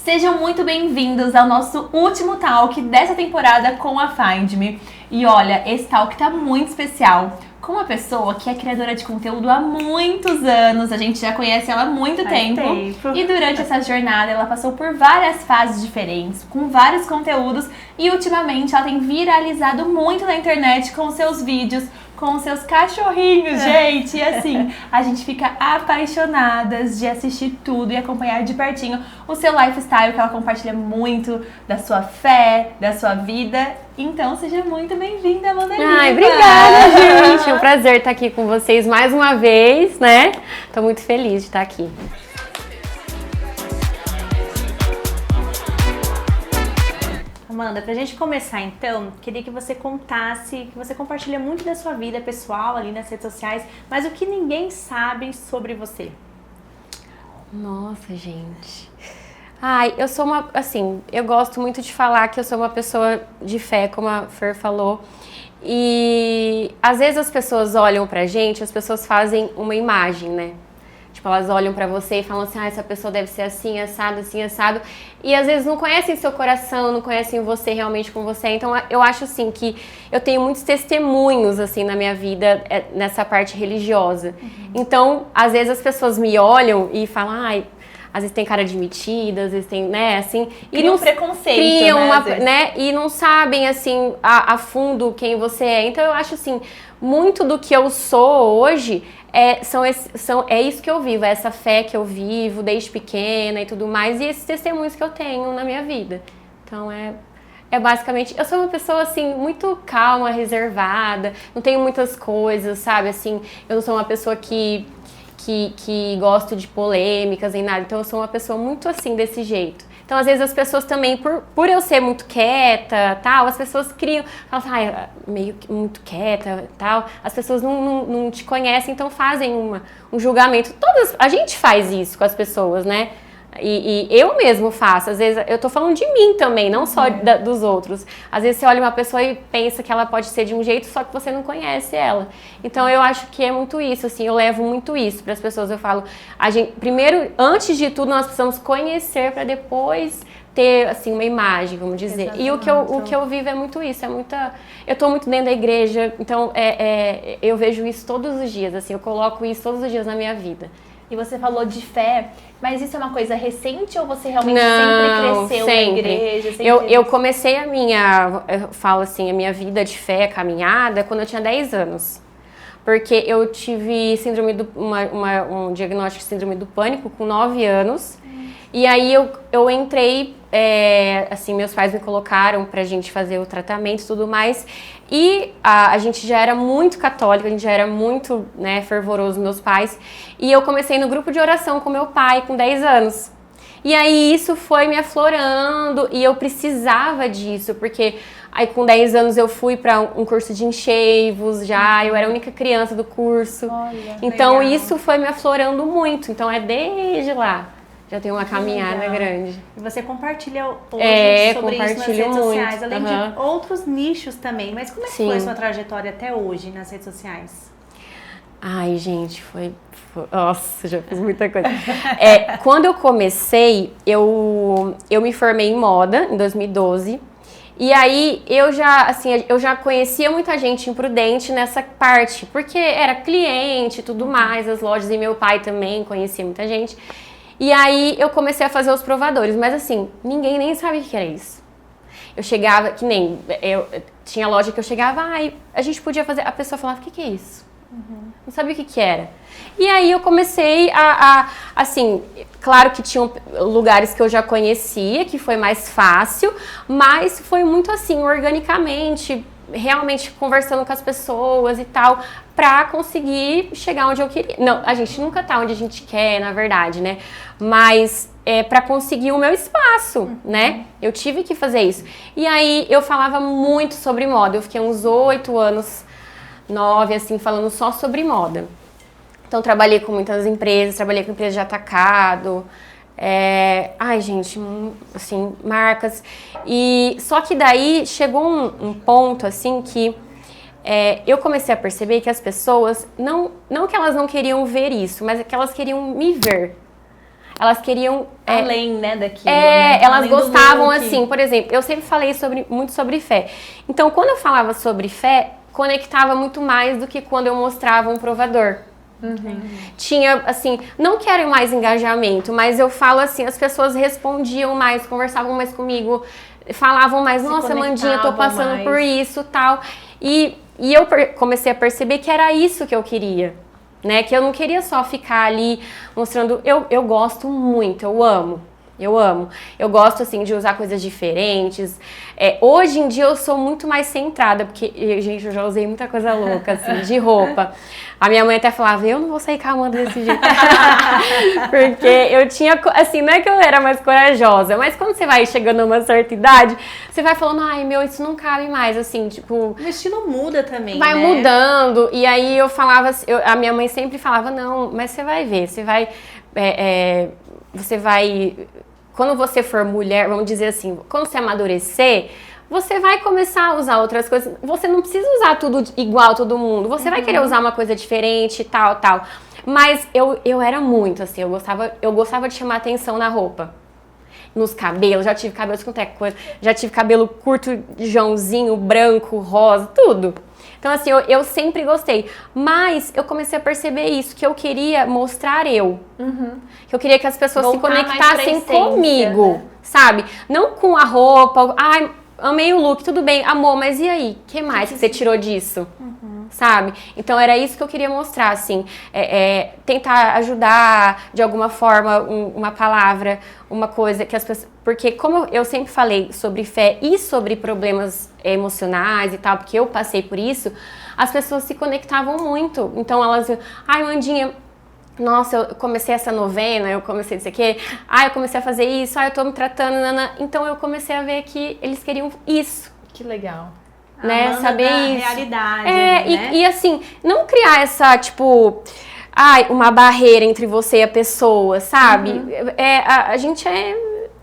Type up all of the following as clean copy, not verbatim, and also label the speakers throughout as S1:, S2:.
S1: Sejam muito bem-vindos ao nosso último talk dessa temporada com a Find Me. E olha, esse talk tá muito especial. Com uma pessoa que é criadora de conteúdo há muitos anos, a gente já conhece ela há muito tempo. E durante essa jornada ela passou por várias fases diferentes, com vários conteúdos, e ultimamente ela tem viralizado muito na internet com seus vídeos, com seus cachorrinhos, gente. E assim, a gente fica apaixonadas de assistir tudo e acompanhar de pertinho o seu lifestyle, que ela compartilha muito da sua fé, da sua vida. Então, seja muito bem-vinda, Amanda Lima.
S2: Ai, obrigada, gente. É um prazer estar aqui com vocês mais uma vez, né? Tô muito feliz de estar aqui.
S3: Amanda, pra gente começar então, queria que você contasse, que você compartilha muito da sua vida pessoal ali nas redes sociais, mas o que ninguém sabe sobre você.
S2: Nossa, gente. Ai, eu sou uma, assim, eu gosto muito de falar que eu sou uma pessoa de fé, como a Fer falou. E às vezes as pessoas olham pra gente, as pessoas fazem uma imagem, né? Tipo, elas olham pra você e falam assim, essa pessoa deve ser assim, assado, assim, assado. E às vezes não conhecem seu coração, não conhecem você realmente como você é. Então eu acho assim que eu tenho muitos testemunhos assim na minha vida, nessa parte religiosa. Então, às vezes as pessoas me olham e falam, ai, às vezes tem cara de metida, às vezes tem, né, assim...
S1: Criam um preconceito,
S2: criam
S1: né?
S2: E não sabem, assim, a fundo quem você é. Então, eu acho, assim, muito do que eu sou hoje é isso que eu vivo, é essa fé que eu vivo desde pequena e tudo mais, e esses testemunhos que eu tenho na minha vida. Então, é basicamente... Eu sou uma pessoa, assim, muito calma, reservada, não tenho muitas coisas, sabe? Assim, eu não sou uma pessoa que gosto de polêmicas nem nada. Então eu sou uma pessoa muito assim, desse jeito. Então às vezes as pessoas também, por eu ser muito quieta, tal, as pessoas criam, falam assim, meio que muito quieta, tal, as pessoas não te conhecem, então fazem um julgamento. A gente faz isso com as pessoas, né? E eu mesmo faço, às vezes eu tô falando de mim também, não só dos outros. Às vezes você olha uma pessoa e pensa que ela pode ser de um jeito, só que você não conhece ela. Então eu acho que é muito isso, assim, eu levo muito isso para as pessoas. Eu falo, primeiro, antes de tudo, nós precisamos conhecer para depois ter, assim, uma imagem, vamos dizer. Exatamente. E o que eu vivo é muito isso, eu tô muito dentro da igreja, então eu vejo isso todos os dias, assim, eu coloco isso todos os dias na minha vida.
S1: E você falou de fé, mas isso é uma coisa recente ou você realmente sempre cresceu na igreja?
S2: Eu comecei eu falo assim, a minha vida de fé, caminhada, quando eu tinha 10 anos. Porque eu tive um diagnóstico de síndrome do pânico com 9 anos. E aí eu entrei, assim, meus pais me colocaram pra gente fazer o tratamento e tudo mais. E a gente já era muito católico, a gente já era muito, né, fervoroso, meus pais. E eu comecei no grupo de oração com meu pai com 10 anos. E aí isso foi me aflorando e eu precisava disso, porque aí com 10 anos eu fui para um curso de enxeivos já, eu era a única criança do curso.
S1: Olha,
S2: então
S1: legal.
S2: Isso foi me aflorando muito, então é desde lá. Já tem uma caminhada grande.
S3: E você compartilha hoje sobre isso nas redes sociais, além
S2: de
S3: outros nichos também. Mas como é que foi a sua trajetória até hoje nas redes sociais?
S2: Ai, gente, nossa, já fiz muita coisa. Quando eu comecei, eu me formei em moda em 2012. E aí eu já conhecia muita gente imprudente nessa parte, porque era cliente e tudo mais, as lojas, e meu pai também conhecia muita gente. E aí eu comecei a fazer os provadores, mas assim, ninguém nem sabia o que era isso. Eu chegava, tinha loja que eu chegava, a gente podia fazer, a pessoa falava, o que é isso? Não sabia o que era. E aí eu comecei assim, claro que tinham lugares que eu já conhecia, que foi mais fácil, mas foi muito assim, organicamente, realmente conversando com as pessoas e tal, pra conseguir chegar onde eu queria. Não, a gente nunca tá onde a gente quer, na verdade, né? Mas pra conseguir o meu espaço, né? Eu tive que fazer isso. E aí eu falava muito sobre moda. Eu fiquei uns 8 anos, 9, assim, falando só sobre moda. Então trabalhei com muitas empresas, trabalhei com empresas de atacado, assim, marcas. E só que daí chegou um ponto, assim, que eu comecei a perceber que as pessoas, não que elas não queriam ver isso, mas que elas queriam me ver. elas queriam...
S1: além, né, daquilo, né?
S2: Elas
S1: Além do
S2: gostavam,
S1: look.
S2: assim, por exemplo, eu sempre falei muito sobre fé. Então, quando eu falava sobre fé, conectava muito mais do que quando eu mostrava um provador. Tinha, assim, não quero mais engajamento, mas eu falo assim, as pessoas respondiam mais, conversavam mais comigo, falavam mais, nossa, Mandinha, tô passando
S1: mais.
S2: por isso, tal. E eu comecei a perceber que era isso que eu queria, né? Que eu não queria só ficar ali mostrando, eu gosto muito, eu amo. Eu gosto, assim, de usar coisas diferentes. Hoje em dia eu sou muito mais centrada, porque, gente, eu já usei muita coisa louca, assim, de roupa. A minha mãe até falava, eu não vou sair com a Amanda desse jeito. Porque eu tinha, assim, não é que eu era mais corajosa, mas quando você vai chegando a uma certa idade, você vai falando, ai, meu, isso não cabe mais, assim, tipo...
S3: O estilo muda também,
S2: vai
S3: né?
S2: mudando, e aí eu falava, a minha mãe sempre falava, não, mas você vai ver, você vai... Quando você for mulher, vamos dizer assim, quando você amadurecer, você vai começar a usar outras coisas. Você não precisa usar tudo igual todo mundo. Você vai querer usar uma coisa diferente, tal. Mas eu era muito assim, eu gostava de chamar atenção na roupa. Nos cabelos, já tive cabelo de qualquer coisa. Já tive cabelo curto, Joãozinho, branco, rosa, tudo. Então, assim, eu sempre gostei. Mas eu comecei a perceber isso, que eu queria mostrar eu. Que eu queria que as pessoas
S1: Voltar
S2: se
S1: mais pra
S2: conectassem
S1: essência,
S2: comigo,
S1: né?
S2: sabe? Não com a roupa, ai, amei o look, tudo bem, amor, mas e aí? O que mais que você tirou disso? Sabe? Então era isso que eu queria mostrar, assim, tentar ajudar de alguma forma, uma palavra, uma coisa que as pessoas... Porque como eu sempre falei sobre fé e sobre problemas emocionais e tal, porque eu passei por isso, as pessoas se conectavam muito. Então elas, ai, Mandinha, nossa, eu comecei essa novena, eu comecei isso aqui, eu comecei a fazer isso, eu tô me tratando, nana. Então eu comecei a ver que eles queriam isso.
S1: Que legal.
S2: Né,
S3: Amanda
S2: saber
S3: da
S2: isso.
S3: realidade, né?
S2: E assim, não criar essa, tipo, uma barreira entre você e a pessoa, sabe? A gente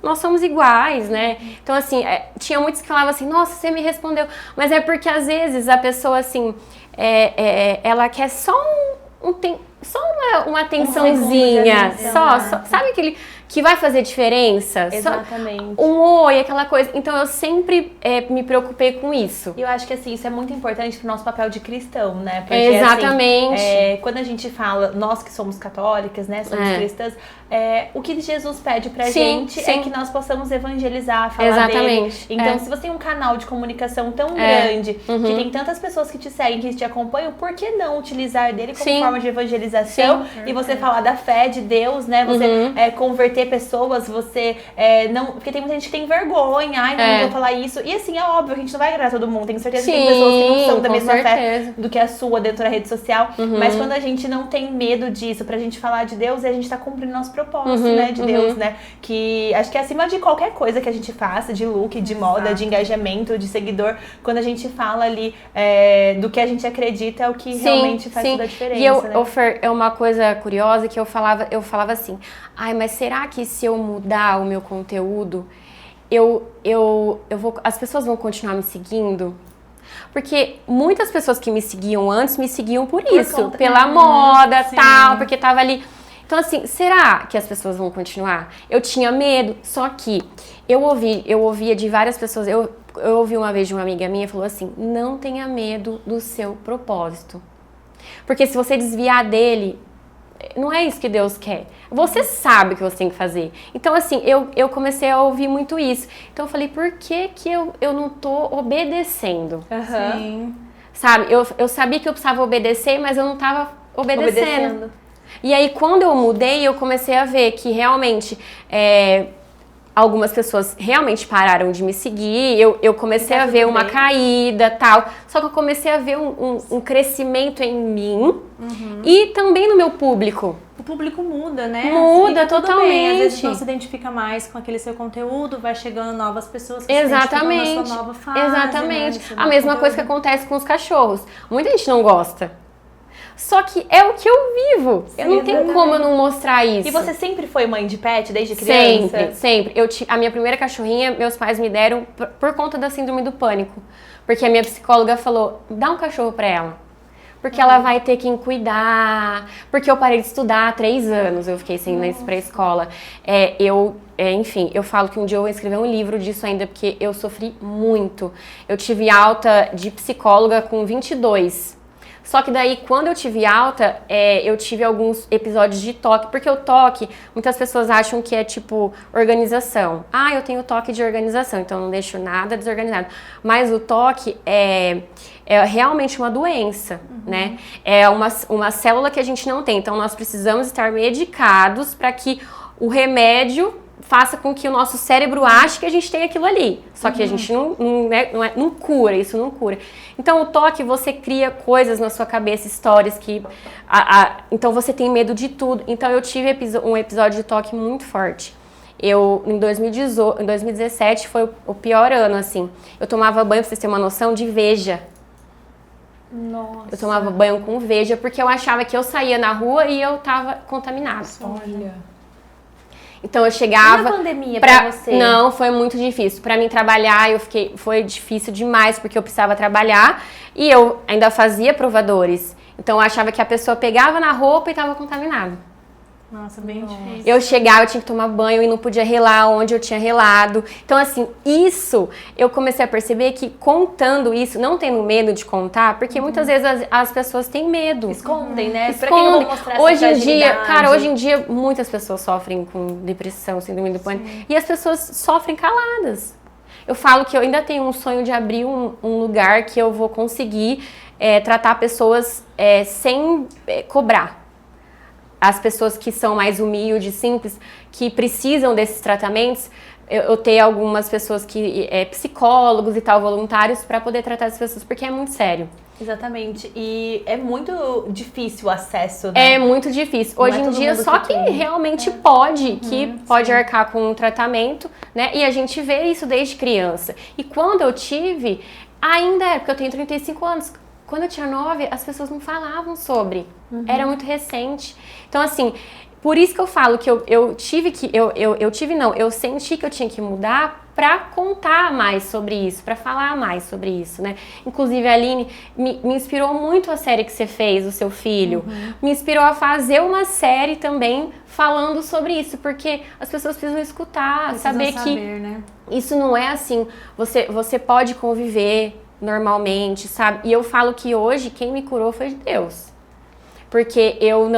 S2: nós somos iguais, né? Então, assim, tinha muitos que falavam assim, nossa, você me respondeu. Mas é porque, às vezes, a pessoa, assim, ela quer só uma atençãozinha, só, sabe aquele que vai fazer diferença?
S1: Exatamente.
S2: Só um oi, aquela coisa. Então eu sempre me preocupei com isso.
S1: E eu acho que assim, isso é muito importante pro nosso papel de cristão, né? Porque,
S2: Exatamente.
S1: assim, quando a gente fala, nós que somos católicas, né, somos cristãs, o que Jesus pede pra gente é que nós possamos evangelizar, falar
S2: Exatamente.
S1: dele. Então, se você tem um canal de comunicação tão grande, que tem tantas pessoas que te seguem, que te acompanham, por que não utilizar dele como forma de evangelização e você falar da fé de Deus, né? Você converter pessoas, você não... Porque tem muita gente que tem vergonha, não vou falar isso. E assim, é óbvio que a gente não vai agradar todo mundo. Tenho certeza que tem pessoas que não são da mesma fé do que a sua dentro da rede social. Mas quando a gente não tem medo disso, pra gente falar de Deus, a gente tá cumprindo nosso propósito, né? De Deus, né? Que acho que acima de qualquer coisa que a gente faça, de look, de moda, de engajamento, de seguidor, quando a gente fala ali do que a gente acredita, é o que realmente faz toda a diferença.
S2: E Fer, é uma coisa curiosa que eu falava assim, mas será que se eu mudar o meu conteúdo, as pessoas vão continuar me seguindo? Porque muitas pessoas que me seguiam antes me seguiam por isso, pela moda, tal, porque tava ali. Então, assim, será que as pessoas vão continuar? Eu tinha medo, só que eu ouvia de várias pessoas, eu ouvi uma vez de uma amiga minha, falou assim, não tenha medo do seu propósito. Porque se você desviar dele, não é isso que Deus quer. Você sabe o que você tem que fazer. Então, assim, eu comecei a ouvir muito isso. Então, eu falei, por que eu não tô obedecendo?
S3: Sim.
S2: Sabe? Eu sabia que eu precisava obedecer, mas eu não tava obedecendo. E aí, quando eu mudei, eu comecei a ver que realmente... algumas pessoas realmente pararam de me seguir, eu comecei a ver uma caída, tal. Só que eu comecei a ver um crescimento em mim e também no meu público.
S3: O público muda, né?
S2: Muda
S3: tudo
S2: totalmente.
S3: bem. Às vezes não se identifica mais com aquele seu conteúdo, vai chegando novas pessoas que
S2: Exatamente.
S3: se identificam na sua nova fase.
S2: Exatamente.
S3: Né?
S2: A mesma coisa que acontece com os cachorros. Muita gente não gosta. Só que é o que eu vivo.
S1: Sim,
S2: eu não tenho como eu não mostrar isso.
S1: E você sempre foi mãe de pet, desde criança?
S2: Sempre. A minha primeira cachorrinha, meus pais me deram por conta da síndrome do pânico. Porque a minha psicóloga falou, dá um cachorro pra ela. porque ela vai ter quem cuidar, porque eu parei de estudar há 3 anos, eu fiquei sem ir pra escola. Enfim, eu falo que um dia eu vou escrever um livro disso ainda, porque eu sofri muito. Eu tive alta de psicóloga com 22. Só que daí, quando eu tive alta, eu tive alguns episódios de toque, porque o toque, muitas pessoas acham que é tipo organização. Ah, eu tenho toque de organização, então não deixo nada desorganizado. Mas o toque é realmente uma doença, né? É uma célula que a gente não tem, então nós precisamos estar medicados para que o remédio faça com que o nosso cérebro ache que a gente tem aquilo ali. Só que a gente não cura, isso não cura. Então, o toque, você cria coisas na sua cabeça, histórias que... então, você tem medo de tudo. Então, eu tive um episódio de toque muito forte. Em 2017, foi o pior ano, assim. Eu tomava banho, pra vocês terem uma noção, de Veja.
S1: Nossa.
S2: Eu tomava banho com Veja, porque eu achava que eu saía na rua e eu tava contaminada.
S1: Olha.
S2: Então eu chegava...
S3: E na pandemia pra você?
S2: Não, foi muito difícil. Pra mim trabalhar, foi difícil demais, porque eu precisava trabalhar e eu ainda fazia provadores. Então eu achava que a pessoa pegava na roupa e estava contaminada.
S3: Nossa, bem difícil.
S2: Eu chegava, eu tinha que tomar banho e não podia relar onde eu tinha relado. Então, assim, isso eu comecei a perceber que contando isso, não tendo medo de contar, porque muitas vezes as pessoas têm medo.
S1: Escondem, né?
S2: Escondem.
S1: Pra que eu vou mostrar essa
S2: Hoje em dia,
S1: fragilidade?
S2: cara, hoje em dia muitas pessoas sofrem com depressão, síndrome do pânico, e as pessoas sofrem caladas. Eu falo que eu ainda tenho um sonho de abrir um lugar que eu vou conseguir tratar pessoas sem cobrar. As pessoas que são mais humildes, simples, que precisam desses tratamentos, eu tenho algumas pessoas que psicólogos e tal, voluntários, para poder tratar essas pessoas, porque é muito sério.
S1: Exatamente. E é muito difícil o acesso, né?
S2: É muito difícil. Hoje em dia, só quem realmente pode, pode arcar com um tratamento, né? E a gente vê isso desde criança. E quando eu tive, porque eu tenho 35 anos, quando eu tinha 9, as pessoas não falavam sobre. Era muito recente. Então, assim, por isso que eu falo que eu senti que eu tinha que mudar pra contar mais sobre isso, pra falar mais sobre isso, né? Inclusive, a Aline me inspirou muito a série que você fez, o seu filho. Me inspirou a fazer uma série também falando sobre isso, porque as pessoas precisam escutar, saber que
S3: né?
S2: isso não é assim. Você pode conviver normalmente, sabe? E eu falo que hoje quem me curou foi Deus. Porque eu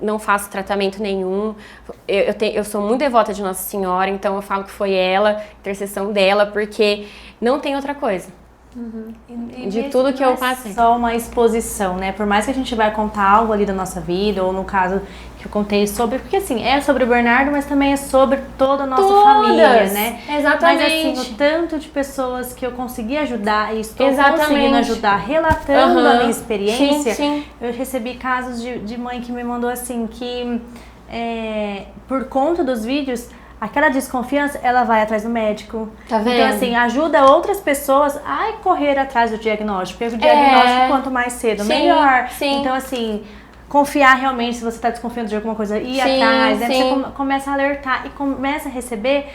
S2: não faço tratamento nenhum. Eu sou muito devota de Nossa Senhora, então eu falo que foi ela, intercessão dela, porque não tem outra coisa. De tudo que eu passei.
S3: Só uma exposição, né? Por mais que a gente vai contar algo ali da nossa vida, ou no caso que eu contei sobre, porque assim, é sobre o Bernardo, mas também é sobre toda a nossa família, né?
S2: Exatamente.
S3: Mas assim, o tanto de pessoas que eu consegui ajudar e estou conseguindo ajudar, relatando a minha experiência,
S2: sim.
S3: Eu recebi casos de mãe que me mandou assim, que por conta dos vídeos, aquela desconfiança, ela vai atrás do médico.
S2: Tá vendo?
S3: Então, assim, ajuda outras pessoas a correr atrás do diagnóstico. Porque o diagnóstico, quanto mais cedo, melhor.
S2: Sim.
S3: Então, assim, confiar realmente, se você está desconfiando de alguma coisa, ir atrás. Né? Você começa a alertar e começa a receber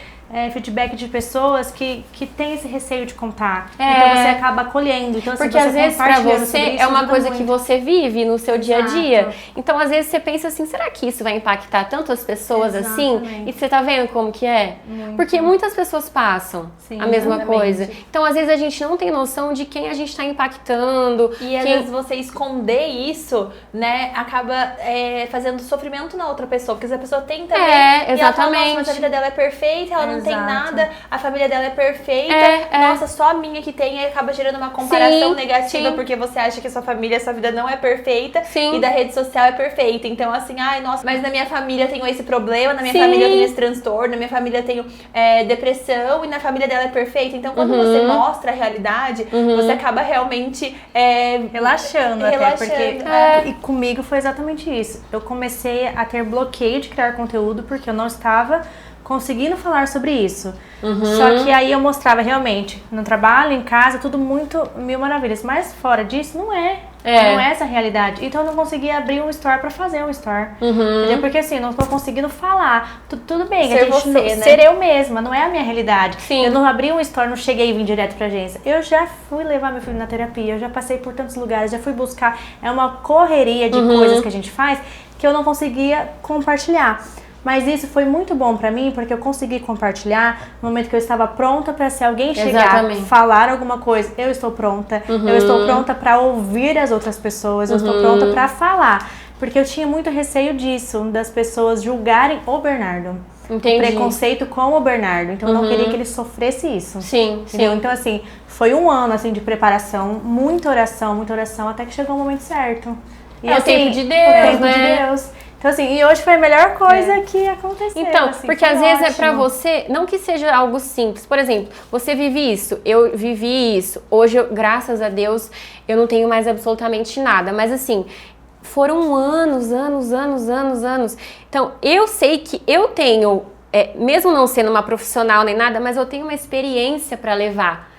S3: feedback de pessoas que têm esse receio de contar. Então, você acaba acolhendo. Então,
S2: porque
S3: assim,
S2: às vezes pra você
S3: isso,
S2: é uma coisa
S3: muito.
S2: que você vive no seu dia a dia. Então, às vezes você pensa assim, será que isso vai impactar tanto as pessoas assim? E você tá vendo como que é?
S3: Muito.
S2: Porque muitas pessoas passam a mesma coisa. Então, às vezes a gente não tem noção de quem a gente tá impactando.
S1: E às vezes você esconder isso, né, acaba fazendo sofrimento na outra pessoa. Porque se a pessoa tem também, e ela fala, nossa, mas a vida dela é perfeita, ela não tem nada, a família dela é perfeita, nossa, só a minha que tem, e acaba gerando uma comparação negativa, porque você acha que a sua família, a sua vida não é perfeita, e da rede social é perfeita. Então, assim, ai, nossa, mas na minha família eu tenho esse problema, na minha família eu tenho esse transtorno, na minha família eu tenho depressão, e na família dela é perfeita. Então, quando você mostra a realidade, você acaba realmente
S3: relaxando. Até porque e comigo foi exatamente isso. Eu comecei a ter bloqueio de criar conteúdo porque eu não estava conseguindo falar sobre isso. Só que aí eu mostrava realmente no trabalho, em casa, tudo muito mil maravilhas. Mas fora disso, não é. Não é essa a realidade. Então eu não conseguia abrir um store pra fazer um store. Entendeu? Porque assim, eu não tô conseguindo falar. Tudo bem,
S2: Ser você, né?
S3: ser eu mesma, não é a minha realidade.
S2: Sim.
S3: Eu não abri um store, não cheguei e vim direto pra agência. Eu já fui levar meu filho na terapia, eu já passei por tantos lugares, já fui buscar. É uma correria de coisas que a gente faz que eu não conseguia compartilhar. Mas isso foi muito bom pra mim, porque eu consegui compartilhar no momento que eu estava pronta pra se alguém chegar, falar alguma coisa, eu estou pronta. Eu estou pronta pra ouvir as outras pessoas, eu estou pronta pra falar. Porque eu tinha muito receio disso, das pessoas julgarem o Bernardo.
S2: Entendi.
S3: O preconceito com o Bernardo. Então eu não queria que ele sofresse isso.
S2: Sim,
S3: entendeu?
S2: sim.
S3: Então assim, foi um ano assim de preparação, muita oração, até que chegou o momento certo. E
S2: o tempo de Deus,
S3: o tempo de Deus. Então assim, e hoje foi a melhor coisa que aconteceu.
S2: Então,
S3: assim,
S2: porque às vezes é pra você, não que seja algo simples. Por exemplo, você vive isso, eu vivi isso. Hoje, graças a Deus, eu não tenho mais absolutamente nada. Mas assim, foram anos. Então, eu sei que eu tenho, mesmo não sendo uma profissional nem nada, mas eu tenho uma experiência pra levar.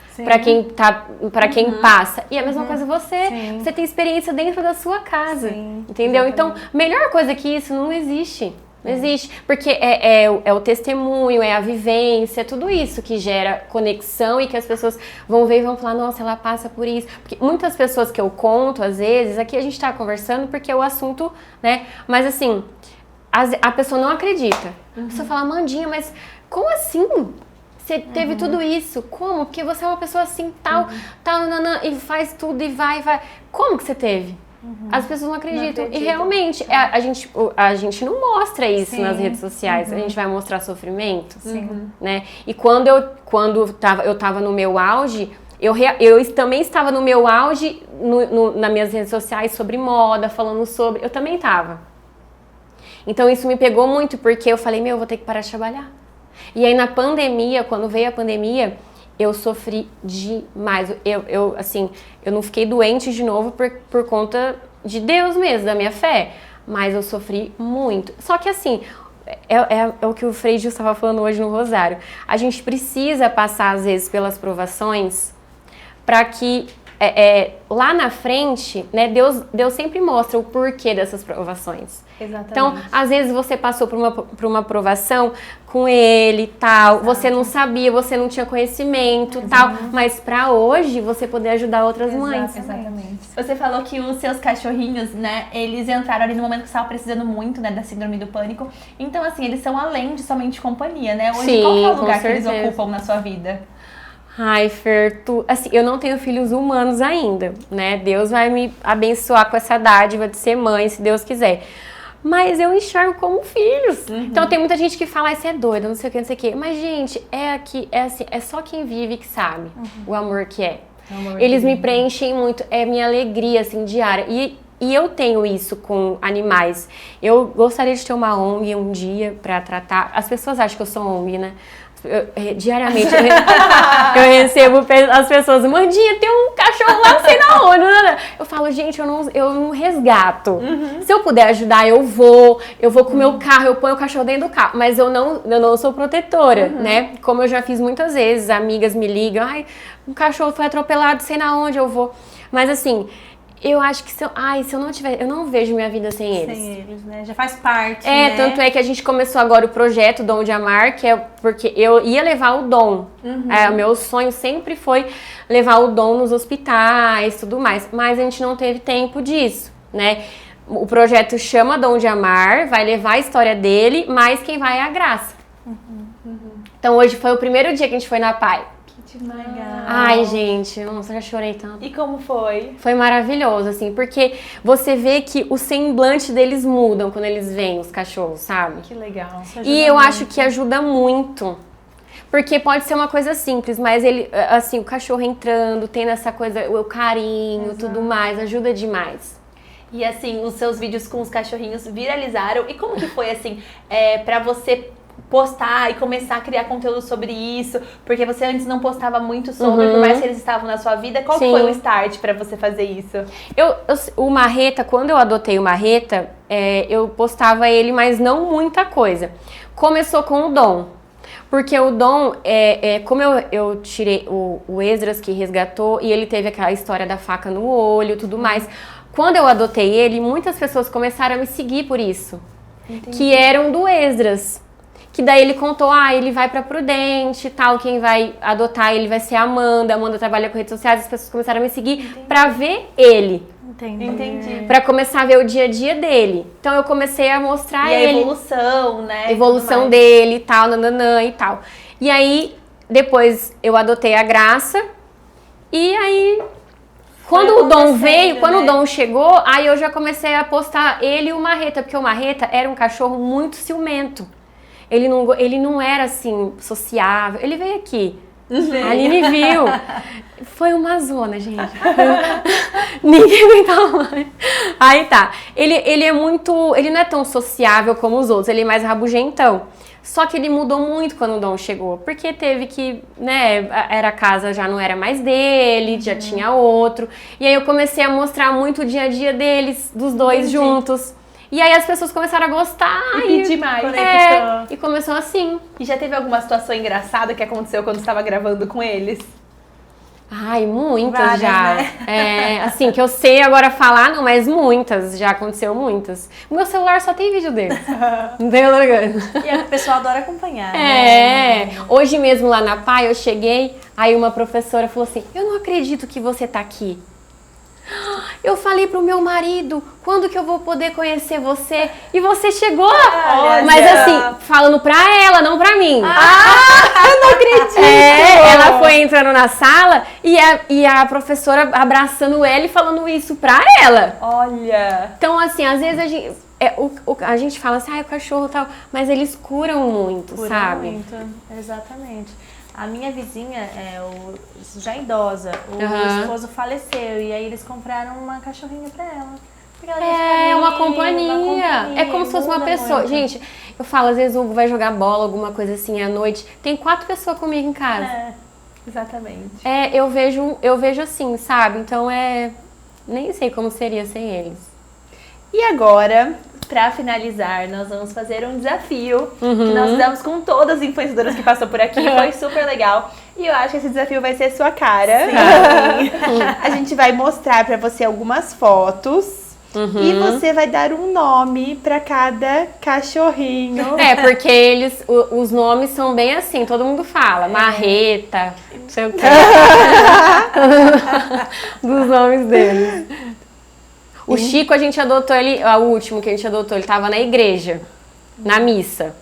S2: Para quem passa. E a mesma coisa você tem experiência dentro da sua casa. Entendeu? Exatamente. Então, melhor coisa que isso não existe. Não existe. Porque é o testemunho, é a vivência, tudo isso que gera conexão e que as pessoas vão ver e vão falar, nossa, ela passa por isso. Porque muitas pessoas que eu conto, às vezes, aqui a gente tá conversando porque é o assunto, né? Mas assim, a pessoa não acredita. A pessoa fala, Mandinha, mas como assim? Você teve tudo isso. Como? Porque você é uma pessoa assim, tal, e faz tudo e vai. Como que você teve? As pessoas não acreditam. E realmente, a gente não mostra isso nas redes sociais. A gente vai mostrar sofrimento. Né? E quando eu tava no meu auge, eu também estava no meu auge nas minhas redes sociais sobre moda, falando sobre... Eu também estava. Então isso me pegou muito, porque eu falei, eu vou ter que parar de trabalhar. E aí na pandemia, quando veio a pandemia, eu sofri demais. Eu não fiquei doente de novo por conta de Deus mesmo, da minha fé. Mas eu sofri muito. Só que assim, é o que o Frei Gil estava falando hoje no Rosário. A gente precisa passar, às vezes, pelas provações para que lá na frente, né, Deus sempre mostra o porquê dessas provações.
S3: Exatamente.
S2: Então, às vezes você passou por uma provação com ele, tal, você não sabia, você não tinha conhecimento, tal, mas pra hoje você poder ajudar outras mães.
S1: Exatamente. Você falou que os seus cachorrinhos, né, eles entraram ali no momento que você estava precisando muito, né, da síndrome do pânico. Então, assim, eles são além de somente companhia, né? Hoje,
S2: sim,
S1: qual que é o lugar que eles ocupam na sua vida?
S2: Ai, Fer, assim, eu não tenho filhos humanos ainda, né? Deus vai me abençoar com essa dádiva de ser mãe, se Deus quiser. Mas eu enxergo como filhos. Então tem muita gente que fala, você é doida, não sei o que. Mas, gente, é só quem vive que sabe o amor que é. Eles me preenchem muito, é minha alegria, assim, diária. E eu tenho isso com animais. Eu gostaria de ter uma ONG um dia pra tratar. As pessoas acham que eu sou ONG, né? Diariamente eu recebo as pessoas, Mandinha, tem um cachorro lá, não sei na onde. Eu falo, gente, eu não resgato. Se eu puder ajudar, eu vou com o meu carro, eu ponho o cachorro dentro do carro, mas eu não sou protetora, né? Como eu já fiz muitas vezes, amigas me ligam, ai, um cachorro foi atropelado, sei na onde eu vou. Mas assim, eu acho que se eu não tiver, eu não vejo minha vida sem eles.
S3: Sem eles, né? Já faz parte, né?
S2: Tanto é que a gente começou agora o projeto Dom de Amar, que é porque eu ia levar o Dom. O meu sonho sempre foi levar o Dom nos hospitais e tudo mais, mas a gente não teve tempo disso, né? O projeto chama Dom de Amar, vai levar a história dele, mas quem vai é a Graça. Então hoje foi o primeiro dia que a gente foi na PAI.
S1: Legal.
S2: Ai, gente, nossa, já chorei tanto.
S1: E como foi?
S2: Foi maravilhoso, assim, porque você vê que o semblante deles mudam quando eles veem os cachorros, sabe?
S1: Que legal.
S2: E eu acho que ajuda muito. Porque pode ser uma coisa simples, mas ele, assim, o cachorro entrando, tendo essa coisa, o carinho, tudo mais, ajuda demais.
S1: E assim, os seus vídeos com os cachorrinhos viralizaram. E como que foi, assim, pra você postar e começar a criar conteúdo sobre isso? Porque você antes não postava muito sobre, por mais que eles estavam na sua vida. Qual foi o start pra você fazer isso?
S2: O Marreta, quando eu adotei o Marreta, eu postava ele, mas não muita coisa. Começou com o Dom. Porque o Dom, como eu tirei o Esdras que resgatou, e ele teve aquela história da faca no olho e tudo mais, quando eu adotei ele, muitas pessoas começaram a me seguir por isso.
S1: Entendi.
S2: Que eram do Esdras. Que daí ele contou, ele vai pra Prudente e tal, quem vai adotar ele vai ser a Amanda. A Amanda trabalha com redes sociais, as pessoas começaram a me seguir pra ver ele.
S1: Entendi.
S2: Pra começar a ver o dia a dia dele. Então eu comecei a mostrar
S1: E a
S2: ele.
S1: evolução, né?
S2: A evolução dele e tal, nananã e tal. E aí, depois eu adotei a Graça. E aí, quando o Dom veio, quando o Dom chegou, aí eu já comecei a postar ele e o Marreta. Porque o Marreta era um cachorro muito ciumento. Ele não era assim, sociável. Ele veio aqui. A Aline viu. Foi uma zona, gente. Ninguém aguentava mais. Aí tá. Ele é muito... Ele não é tão sociável como os outros. Ele é mais rabugentão. Só que ele mudou muito quando o Dom chegou. Porque teve que, né? A casa já não era mais dele, já tinha outro. E aí eu comecei a mostrar muito o dia a dia deles, dos dois juntos. E aí as pessoas começaram a gostar.
S1: E pedir mais.
S2: E começou assim.
S1: E já teve alguma situação engraçada que aconteceu quando você estava gravando com eles?
S2: Ai, muitas
S3: Várias,
S2: já.
S3: né?
S2: Assim, que eu sei agora falar, não, mas muitas. Já aconteceu muitas. O meu celular só tem vídeo deles. Não tem outra coisa.
S3: E o pessoal adora acompanhar, né?
S2: Hoje mesmo lá na PAI eu cheguei, aí uma professora falou assim, eu não acredito que você tá aqui. Eu falei pro meu marido, quando que eu vou poder conhecer você? E você chegou!
S3: Olha.
S2: Mas assim, falando pra ela, não pra mim.
S1: Eu não acredito!
S2: Ela foi entrando na sala e a professora abraçando ela e falando isso pra ela.
S1: Olha!
S2: Então, assim, às vezes a gente fala assim, o cachorro e tal, mas eles curam muito, sabe?
S3: Muito, exatamente. A minha vizinha, já idosa, o esposo faleceu e aí eles compraram uma cachorrinha pra ela. Porque ela
S2: É uma companhia. É como se fosse uma
S3: muda
S2: pessoa.
S3: muito.
S2: Gente, eu falo, às vezes o Hugo vai jogar bola, alguma coisa assim à noite. Tem 4 pessoas comigo em casa.
S1: Exatamente.
S2: Eu vejo assim, sabe? Então nem sei como seria sem eles.
S1: E agora, pra finalizar, nós vamos fazer um desafio que nós fizemos com todas as influenciadoras que passou por aqui. Foi super legal. E eu acho que esse desafio vai ser sua cara. A gente vai mostrar pra você algumas fotos. E você vai dar um nome pra cada cachorrinho.
S2: Porque os nomes são bem assim, todo mundo fala. Marreta, não sei o quê. Dos nomes deles. O Chico, a gente adotou ele, o último que a gente adotou, ele tava na igreja, na missa.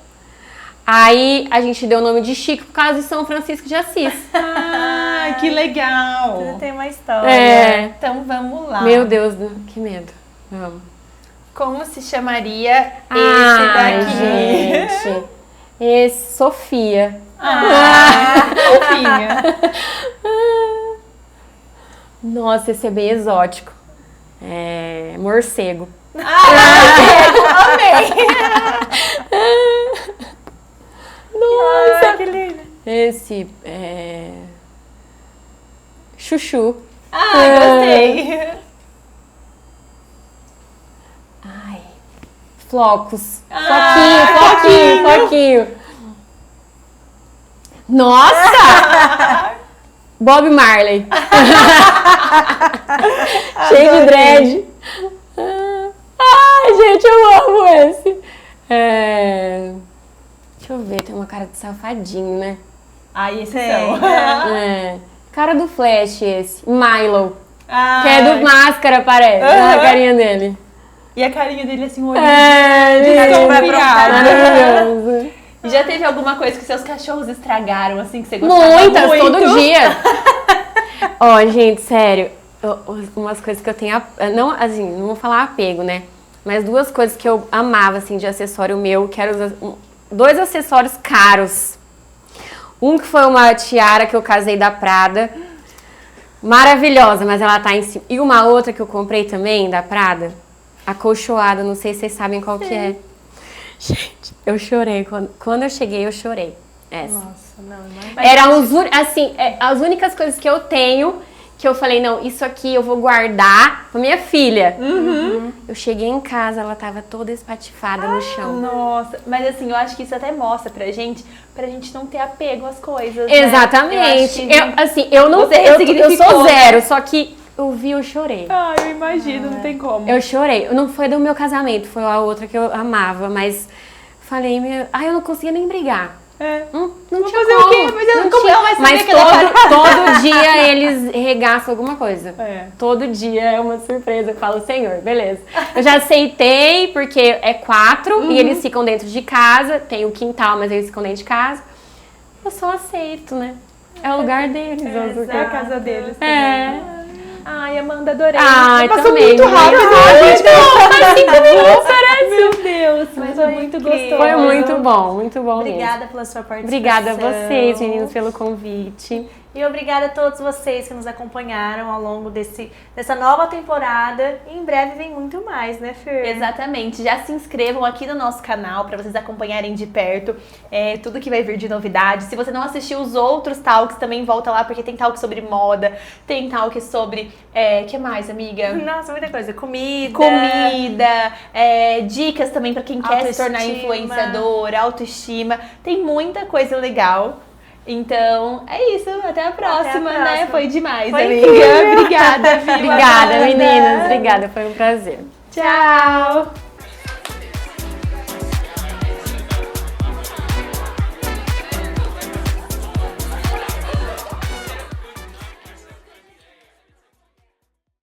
S2: Aí a gente deu o nome de Chico por causa de São Francisco de Assis.
S1: Ah, que legal!
S3: Tudo tem uma história.
S1: Então vamos lá.
S2: Meu Deus, que medo. Vamos.
S1: Como se chamaria esse daqui?
S2: Gente. Esse, Sofia.
S1: Fofinha.
S2: Nossa, esse é bem exótico. Morcego.
S1: Amei!
S2: Nossa,
S3: que lindo.
S2: esse Chuchu.
S1: Gostei.
S2: Ai, Flocos. Floquinho. Nossa! Bob Marley. Cheio de dread. Ai, gente, eu amo esse. Deixa eu ver, tem uma cara de safadinho, né?
S1: Esse são.
S2: Cara do Flash esse. Milo.
S1: Ah,
S2: Que é do Máscara, parece. A carinha dele.
S1: e a carinha dele assim, o olho
S2: Desconfiado. Maravilhoso.
S1: E já teve alguma coisa que seus cachorros estragaram, assim, que você gostava
S2: Muitas,
S1: muito?
S2: todo dia. Ó, gente, sério. Umas coisas que eu tenho... Não, assim, não vou falar apego, né? Mas 2 coisas que eu amava, assim, de acessório meu, que eram 2 acessórios caros. Um que foi uma tiara que eu casei da Prada. Maravilhosa, mas ela tá em cima. E uma outra que eu comprei também, da Prada. Acolchoada, não sei se vocês sabem qual que é. Gente, eu chorei. Quando eu cheguei, eu chorei. Essa.
S3: Nossa, não.
S2: Eram as únicas coisas que eu tenho que eu falei, não, isso aqui eu vou guardar pra minha filha. Eu cheguei em casa, ela tava toda espatifada no chão.
S1: Nossa, mas assim, eu acho que isso até mostra pra gente não ter apego às coisas,
S2: Exatamente.
S1: Né?
S2: Eu sou
S1: Você ressignificou,
S2: zero, só que eu vi, eu chorei.
S1: Ah, eu imagino, não tem como.
S2: Eu chorei. Não foi do meu casamento, foi a outra que eu amava, mas falei, eu não conseguia nem brigar. Não tinha
S1: fazer
S2: como.
S1: o quê? Mas eu
S2: Não
S1: como
S2: tinha.
S1: ela vai saber
S2: Mas
S1: que ela vai
S2: todo dia eles regaçam alguma coisa.
S1: É.
S2: Todo dia é uma surpresa. Eu falo, Senhor, beleza. Eu já aceitei, porque é 4 e eles ficam dentro de casa. Tem o quintal, mas eles ficam dentro de casa. Eu só aceito, né? É o lugar deles.
S1: É a casa deles.
S2: É.
S1: Ai, Amanda, adorei.
S2: Ai,
S1: Passou
S2: também,
S1: muito rápido.
S2: Faz 5 minutos, parece.
S1: Meu Deus, mas foi muito gostoso.
S2: Foi muito bom mesmo.
S3: Obrigada pela sua participação.
S2: Obrigada a vocês, meninos, pelo convite.
S3: E obrigada a todos vocês que nos acompanharam ao longo dessa nova temporada. E em breve vem muito mais, né, Fer?
S1: Exatamente. Já se inscrevam aqui no nosso canal para vocês acompanharem de perto tudo que vai vir de novidade. Se você não assistiu os outros talks, também volta lá, porque tem talk sobre moda, tem talk sobre... que mais, amiga?
S3: Nossa, muita coisa. Comida,
S1: dicas também para quem quer se tornar influenciadora, autoestima. Tem muita coisa legal. Então, é isso. Até a próxima, né? Foi demais, amiga. Obrigada, viu?
S2: Obrigada, meninas. Obrigada, foi um prazer.
S1: Tchau!